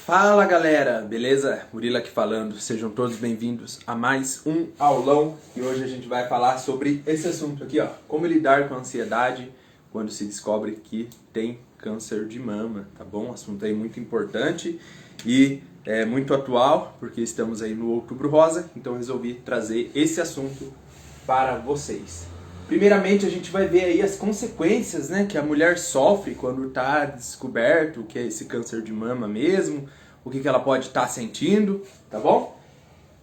Fala galera, beleza? Murilo aqui falando, sejam todos bem-vindos a mais um aulão e hoje a gente vai falar sobre esse assunto aqui, ó, como lidar com a ansiedade quando se descobre que tem câncer de mama, tá bom? Assunto aí muito importante e muito atual, porque estamos aí no Outubro Rosa, então resolvi trazer esse assunto para vocês. Primeiramente a gente vai ver aí as consequências, né, que a mulher sofre quando está descoberto que é esse câncer de mama mesmo, o que ela pode estar sentindo, tá bom?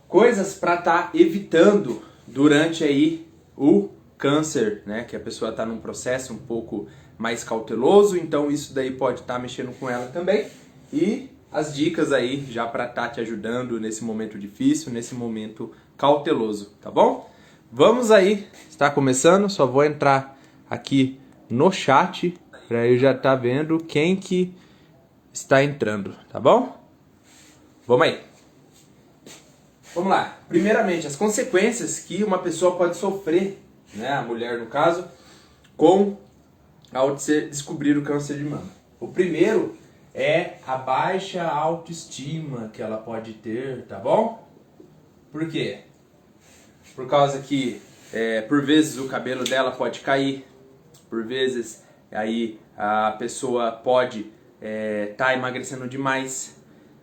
Coisas para estar evitando durante aí o câncer, né, que a pessoa está num processo um pouco mais cauteloso, então isso daí pode estar mexendo com ela também. E as dicas aí já para estar te ajudando nesse momento difícil, nesse momento cauteloso, tá bom? Vamos aí, está começando, só vou entrar aqui no chat para eu já estar vendo quem que está entrando, tá bom? Vamos aí. Vamos lá. Primeiramente, as consequências que uma pessoa pode sofrer, né, a mulher no caso, ao descobrir o câncer de mama. O primeiro é a baixa autoestima que ela pode ter, tá bom? Por quê? Por causa que, por vezes, o cabelo dela pode cair, por vezes, aí a pessoa pode estar emagrecendo demais,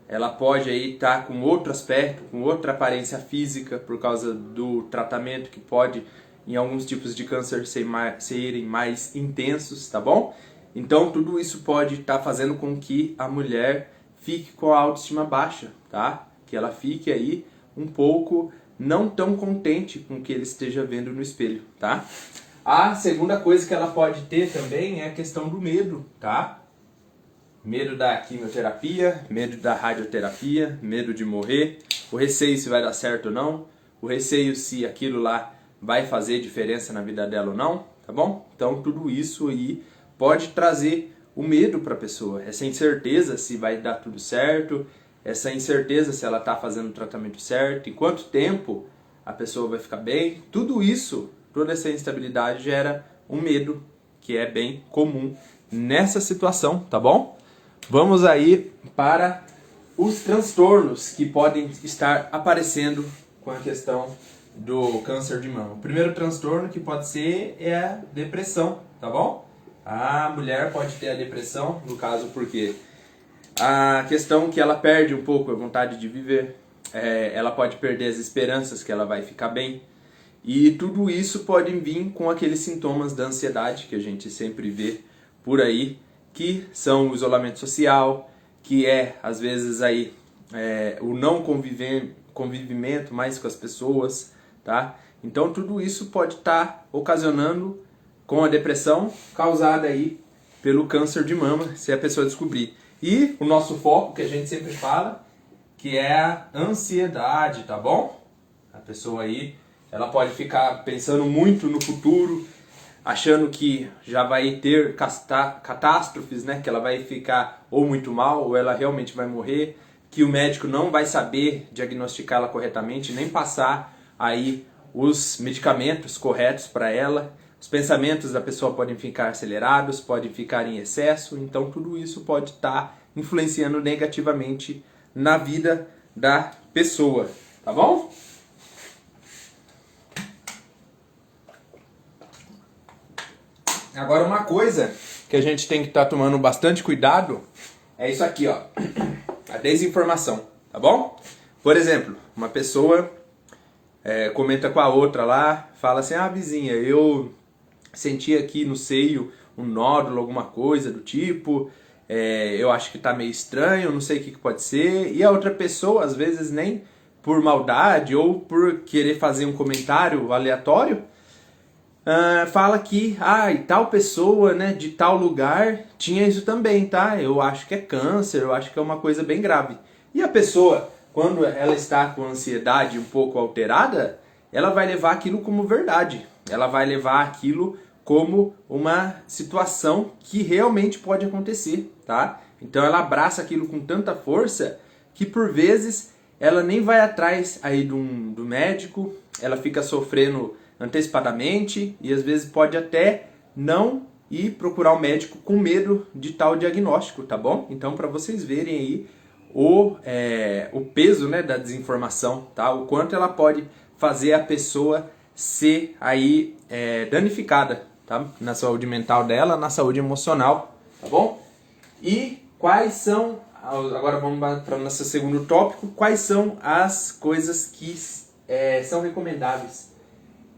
ela pode aí estar com outro aspecto, com outra aparência física, por causa do tratamento que pode, em alguns tipos de câncer, serem mais intensos, tá bom? Então, tudo isso pode estar fazendo com que a mulher fique com a autoestima baixa, tá? Que ela fique aí um pouco não tão contente com o que ele esteja vendo no espelho, tá? A segunda coisa que ela pode ter também é a questão do medo, tá? Medo da quimioterapia, medo da radioterapia, medo de morrer, o receio se vai dar certo ou não, o receio se aquilo lá vai fazer diferença na vida dela ou não, tá bom? Então tudo isso aí pode trazer o medo para a pessoa, essa incerteza se vai dar tudo certo, essa incerteza se ela está fazendo o tratamento certo, em quanto tempo a pessoa vai ficar bem, tudo isso, toda essa instabilidade gera um medo que é bem comum nessa situação, tá bom? Vamos aí para os transtornos que podem estar aparecendo com a questão do câncer de mama. O primeiro transtorno que pode ser é a depressão, tá bom? A mulher pode ter a depressão, no caso porque a questão que ela perde um pouco a vontade de viver, ela pode perder as esperanças que ela vai ficar bem. E tudo isso pode vir com aqueles sintomas da ansiedade que a gente sempre vê por aí, que são o isolamento social, que às vezes aí, o não convivimento mais com as pessoas, tá? Então tudo isso pode estar ocasionando com a depressão causada aí pelo câncer de mama, se a pessoa descobrir. E o nosso foco, que a gente sempre fala, que é a ansiedade, tá bom? A pessoa aí, ela pode ficar pensando muito no futuro, achando que já vai ter catástrofes, né? Que ela vai ficar ou muito mal, ou ela realmente vai morrer, que o médico não vai saber diagnosticá-la corretamente, nem passar aí os medicamentos corretos para ela. Os pensamentos da pessoa podem ficar acelerados, podem ficar em excesso, então tudo isso pode estar influenciando negativamente na vida da pessoa, tá bom? Agora uma coisa que a gente tem que estar tomando bastante cuidado é isso aqui, ó, a desinformação, tá bom? Por exemplo, uma pessoa comenta com a outra lá, fala assim, vizinha, eu senti aqui no seio um nódulo, alguma coisa do tipo, eu acho que tá meio estranho, não sei o que pode ser, e a outra pessoa, às vezes nem por maldade ou por querer fazer um comentário aleatório, fala que tal pessoa, né, de tal lugar tinha isso também, tá? Eu acho que é câncer, eu acho que é uma coisa bem grave. E a pessoa, quando ela está com a ansiedade um pouco alterada, ela vai levar aquilo como verdade. Ela vai levar aquilo como uma situação que realmente pode acontecer, tá? Então ela abraça aquilo com tanta força que por vezes ela nem vai atrás aí do médico, ela fica sofrendo antecipadamente e às vezes pode até não ir procurar o médico com medo de tal diagnóstico, tá bom? Então para vocês verem aí o peso, né, da desinformação, tá? O quanto ela pode fazer a pessoa ser aí danificada, tá? Na saúde mental dela, na saúde emocional, tá bom? E quais são, agora vamos para o nosso segundo tópico, quais são as coisas que são recomendáveis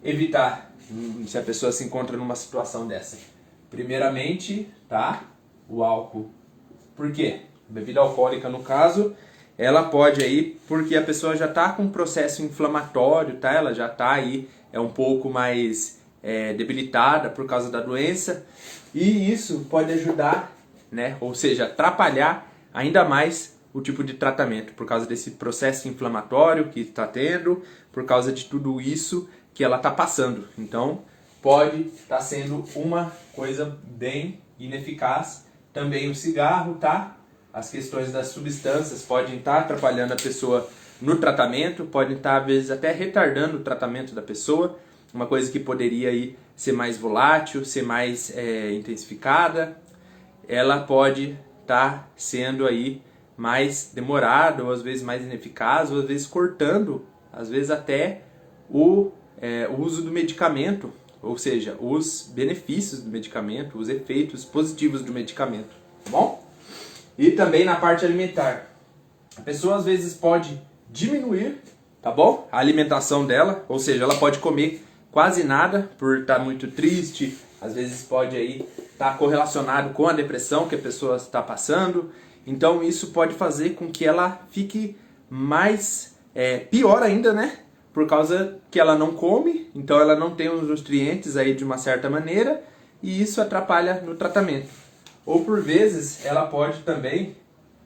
evitar se a pessoa se encontra numa situação dessa? Primeiramente, tá? O álcool. Por quê? Bebida alcoólica, no caso, ela pode aí, porque a pessoa já está com um processo inflamatório, tá? Ela já está aí, um pouco mais debilitada por causa da doença, e isso pode ajudar, né? Ou seja, atrapalhar ainda mais o tipo de tratamento, por causa desse processo inflamatório que está tendo, por causa de tudo isso que ela está passando. Então, pode estar sendo uma coisa bem ineficaz. Também o cigarro, tá? As questões das substâncias podem estar atrapalhando a pessoa no tratamento, podem estar, às vezes, até retardando o tratamento da pessoa. Uma coisa que poderia aí ser mais volátil, ser mais intensificada, ela pode estar sendo aí mais demorada, ou às vezes mais ineficaz, ou às vezes cortando, às vezes até o uso do medicamento, ou seja, os benefícios do medicamento, os efeitos positivos do medicamento, tá bom? E também na parte alimentar. A pessoa às vezes pode diminuir, tá bom? A alimentação dela, ou seja, ela pode comer quase nada por estar muito triste, às vezes pode aí estar correlacionado com a depressão que a pessoa está passando. Então isso pode fazer com que ela fique mais pior ainda, né? Por causa que ela não come, então ela não tem os nutrientes aí de uma certa maneira, e isso atrapalha no tratamento. Ou por vezes ela pode também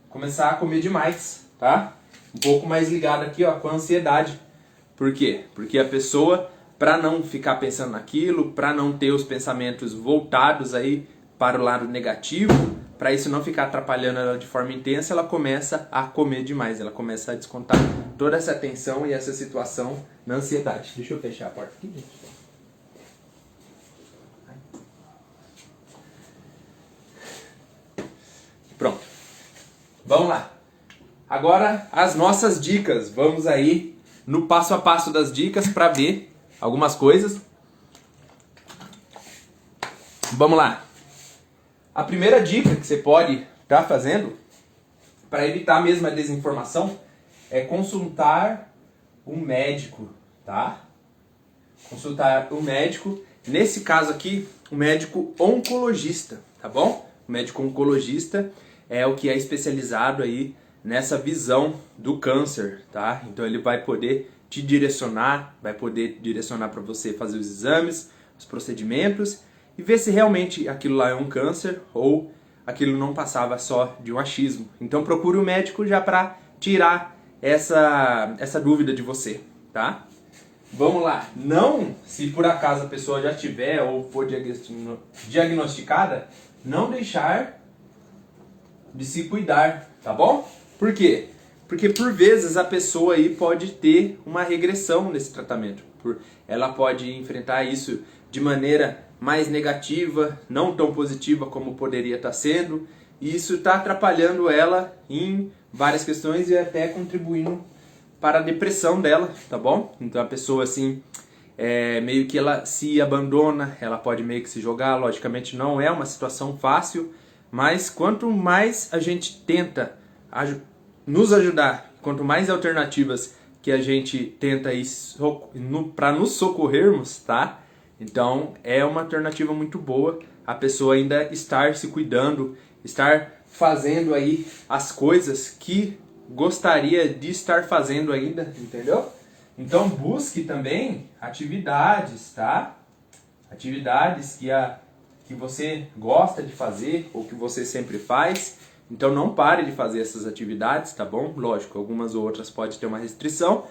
começar a comer demais, tá? Um pouco mais ligado aqui, ó, com a ansiedade. Por quê? Porque a pessoa, para não ficar pensando naquilo, para não ter os pensamentos voltados aí para o lado negativo, para isso não ficar atrapalhando ela de forma intensa, ela começa a comer demais, ela começa a descontar toda essa tensão e essa situação na ansiedade. Deixa eu fechar a porta aqui, gente. Pronto. Vamos lá. Agora as nossas dicas. Vamos aí no passo a passo das dicas para ver algumas coisas. Vamos lá. A primeira dica que você pode estar fazendo para evitar mesmo a desinformação é consultar um médico, tá? Consultar um médico, nesse caso aqui, um médico oncologista, tá bom? O médico oncologista é o que é especializado aí nessa visão do câncer, tá? Então ele vai poder te direcionar, vai poder direcionar para você fazer os exames, os procedimentos e ver se realmente aquilo lá é um câncer ou aquilo não passava só de um achismo. Então procure o médico já para tirar essa dúvida de você, tá? Vamos lá. Não, se por acaso a pessoa já tiver ou for diagnosticada, não deixar de se cuidar, tá bom? Por quê? Porque por vezes a pessoa aí pode ter uma regressão nesse tratamento. Ela pode enfrentar isso de maneira mais negativa, não tão positiva como poderia estar sendo, e isso está atrapalhando ela em várias questões e até contribuindo para a depressão dela, tá bom? Então a pessoa assim, meio que ela se abandona, ela pode meio que se jogar, logicamente não é uma situação fácil, mas quanto mais a gente tenta nos ajudar, quanto mais alternativas que a gente tenta para nos socorrermos, tá? Então é uma alternativa muito boa a pessoa ainda estar se cuidando, estar fazendo aí as coisas que gostaria de estar fazendo ainda, entendeu? Então busque também atividades, tá? Atividades que você gosta de fazer ou que você sempre faz. Então não pare de fazer essas atividades, tá bom? Lógico, algumas ou outras podem ter uma restrição,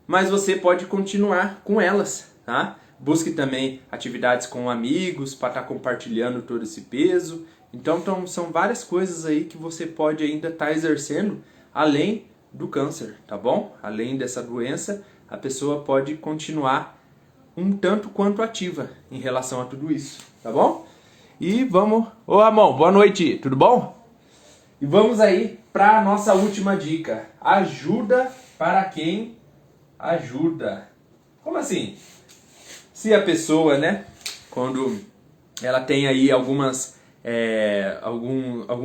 mas você pode continuar com elas, tá? Busque também atividades com amigos para estar compartilhando todo esse peso. Então são várias coisas aí que você pode ainda estar exercendo além do câncer, tá bom? Além dessa doença, a pessoa pode continuar um tanto quanto ativa em relação a tudo isso, tá bom? E vamos... Ô Amon, boa noite, tudo bom? E vamos aí para a nossa última dica. Ajuda para quem ajuda. Como assim? Se a pessoa, né, quando ela tem aí algum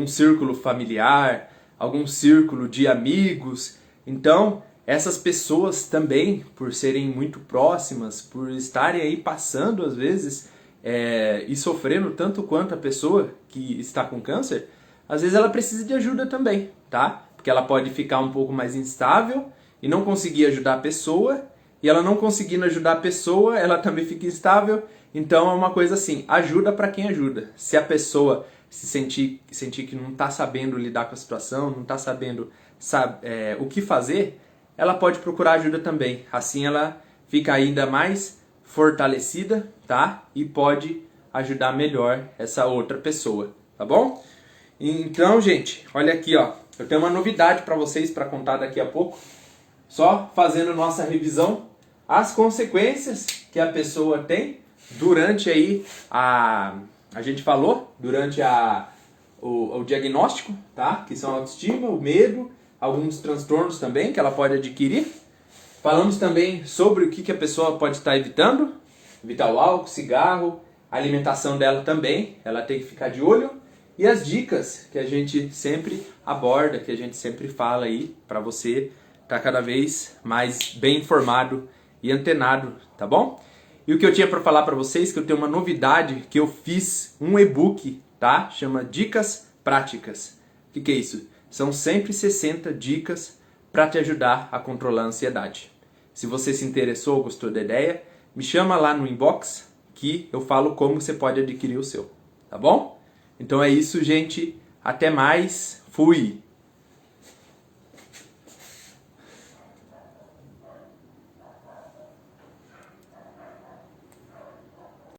círculo familiar, algum círculo de amigos, então essas pessoas também, por serem muito próximas, por estarem aí passando às vezes e sofrendo tanto quanto a pessoa que está com câncer, às vezes ela precisa de ajuda também, tá? Porque ela pode ficar um pouco mais instável e não conseguir ajudar a pessoa, e ela não conseguindo ajudar a pessoa, ela também fica instável. Então é uma coisa assim, ajuda para quem ajuda. Se a pessoa se sentir que não está sabendo lidar com a situação, não está sabendo o que fazer, ela pode procurar ajuda também. Assim ela fica ainda mais fortalecida, tá? E pode ajudar melhor essa outra pessoa, tá bom? Então, gente, olha aqui, ó. Eu tenho uma novidade para vocês para contar daqui a pouco. Só fazendo nossa revisão, as consequências que a pessoa tem durante aí a gente falou, durante o diagnóstico, tá? Que são a autoestima, o medo, alguns transtornos também que ela pode adquirir. Falamos também sobre o que a pessoa pode estar evitando, evitar o álcool, cigarro, a alimentação dela também, ela tem que ficar de olho. E as dicas que a gente sempre aborda, que a gente sempre fala aí, para você estar cada vez mais bem informado e antenado, tá bom? E o que eu tinha para falar para vocês, que eu tenho uma novidade, que eu fiz um e-book, tá? Chama Dicas Práticas. O que é isso? São sempre 60 dicas para te ajudar a controlar a ansiedade. Se você se interessou, gostou da ideia, me chama lá no inbox que eu falo como você pode adquirir o seu, tá bom? Então é isso, gente. Até mais. Fui!